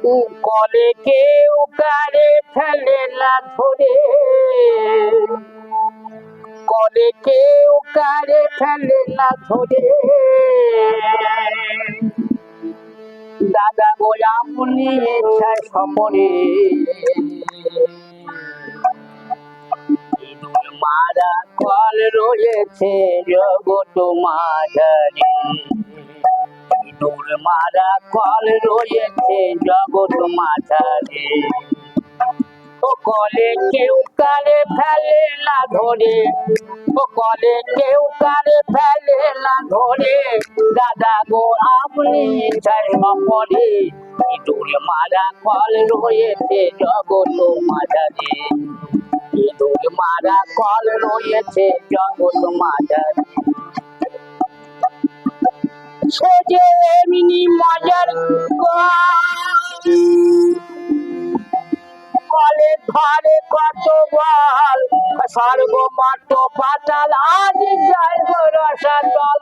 কলে কেউ কারে ফেলে না ধরে, কলে কেউ কারে ফেলে না ধরে। দাদা গো আপনি ইচ্ছায় সপরে ইঁদুর মারা কল রয়েছে জগৎ মাঝারে, ইঁদুর মারা কল রয়েছে জগৎ মাঝারে। ও কলে কেউ কারে ফেলে না ধরে, ও কলে কেউ কারে ফেলে না ধরে। দাদা গো আপনি ইচ্ছায় সপরে ইঁদুর মারা কল রয়েছে জগৎ মাঝারে, ইঁদুর মারা কল রয়েছে জগৎ মাঝারে। সে যে এমনি মজার কলে ধরে কত বল, স্বর্গ মর্ত পাতাল আজ যায় রসাতল।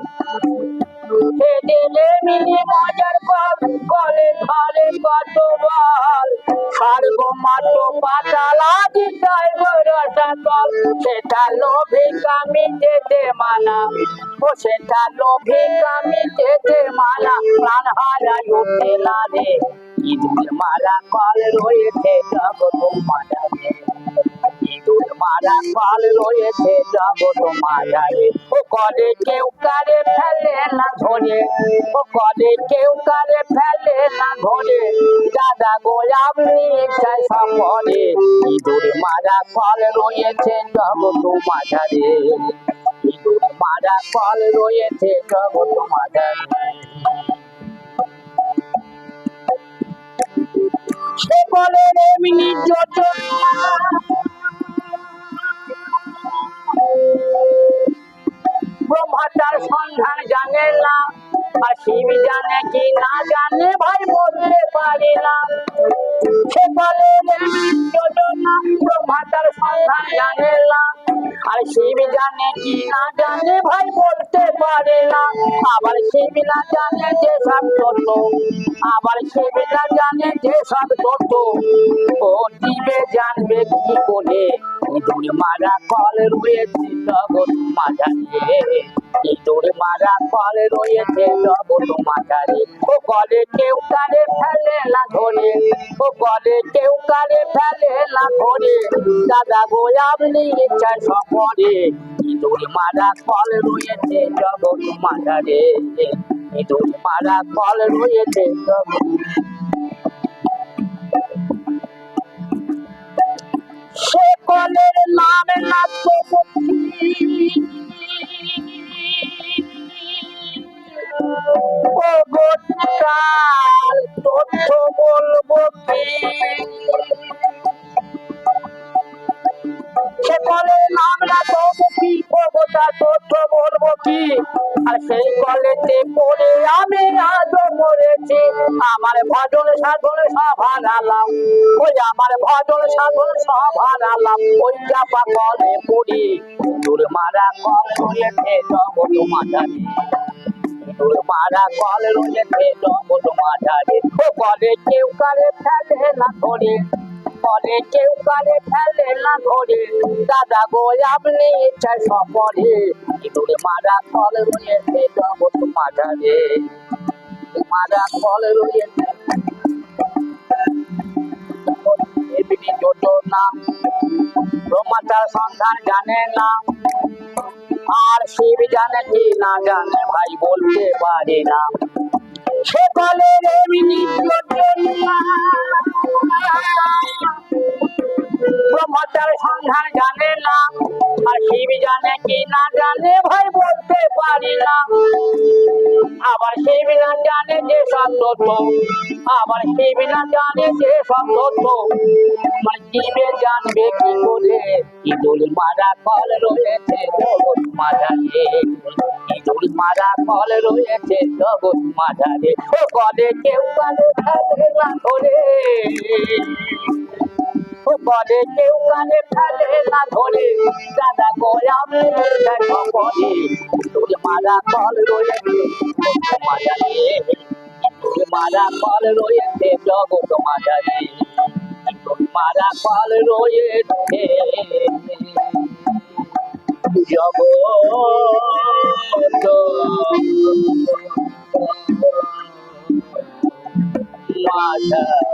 সে যে এমনি মজার কলে ধরে কত বল, স্বর্গ মর্ত পাতাল আজ যায় রসাতল। সেটা লোভে কামিতে মানা, ও সেটা লোভে কামিতে মানা, প্রাণ হারায় উঠে না রে। ইঁদুর মারা কল রয়েছে জগৎ মাঝারে, ইঁদুর মারা কল রয়েছে জগৎ মাঝারে। ও কলে কেউ কারে ফেলে না ধরে, ও কলে কেউ কারে ফেলে না ধরে। দাদা গো আপনি ইচ্ছায় সপরে ইঁদুর মারা কল রয়েছে জগৎ মাঝারে, ইঁদুর মারা কল রয়েছে জগৎ মাঝারে। সে বলে এমনি যোজনা ব্রহ্মা তার সন্ধান জানে না, আর শিব জানে কি না জানে ভাই বলতে পারি না। সে বলে এমনি যোজনা ব্রহ্মা তার সন্ধান জানে না, আর শিব জানে কি না জানে ভাই বলতে পারে না। আবার শিব না জানে যে সব তত্ত্ব, আবার শিব না জানে যে সব তত্ত্ব, ও দিবে জানবে কি করে। ইঁদুর মারা কল রয়েছে জগৎ মাঝারে, ইঁদুর মারা কল রয়েছে জগৎ মাঝারে। ও কলে কেউ কারে ফেলে না ধরে, ও কলে কেউ কারে ফেলে না ধরে। দাদা গো আপনি ইচ্ছায় সপরে ইঁদুর মারা কল রয়েছে জগৎ মাঝারে, ইঁদুর মারা কল রয়েছে জগৎ। সে কলের নাম নাট্যপক্ষী, ও গোটাল তথ্য বলবো কি। সে কলের নাম নাট্যপক্ষী, ও গোটা তথ্য বলবো কি। আর সেই কলেতে পড়ে আমি আজ মরেছি। আমার ভজন সাধন সব হারালাম, ওই আমার ভজন সাধন সব হারালাম, ওই চাপা কলে পড়ি। ইঁদুর মারা কল রয়েছে জগৎ মাঝারে, ইঁদুর মারা কল রয়েছে জগৎ মাঝারে। ও কলে কেউ কারে ফেলে না ধরে, কলে কেউ কারে ফেলে না ধরে। দাদা গো আপনি ইচ্ছায় সপরে ইঁদুর মারা কল রয়েছে জগৎ মাঝারে, মারা কল রয়েছে এমনি যোজনা ব্রহ্মা তার সন্ধান জানে না, আর শিব জানে কি না জানে ভাই বলতে পারে না। সে বলে এমনি যোজনা ব্রহ্মা তার সন্ধান জানে না, আর শিব জানে কি না জানে ভাই বলতে পারি না। আবার শিব না জানে যে সব তথ্য, আবার শিব না জানে যে সব তথ্য, জীবে জানবে কি করে। ইঁদুর মারা কল রয়েছে জগৎ মাঝারে, ইঁদুর মারা কল রয়েছে জগৎ মাঝারে। ও কলে কেউ কালে ফেলে না ধরে, ও কলে কেউ কালে ফেলে না ধরে। দাদা গো আমি সপরে ইঁদুর মারা কল রয়েছে জগৎ মাঝারে, মারা ফল রয়েছে জগৎ মাঝারে, মারা ফল রয়েছে জগৎ মাঝারে।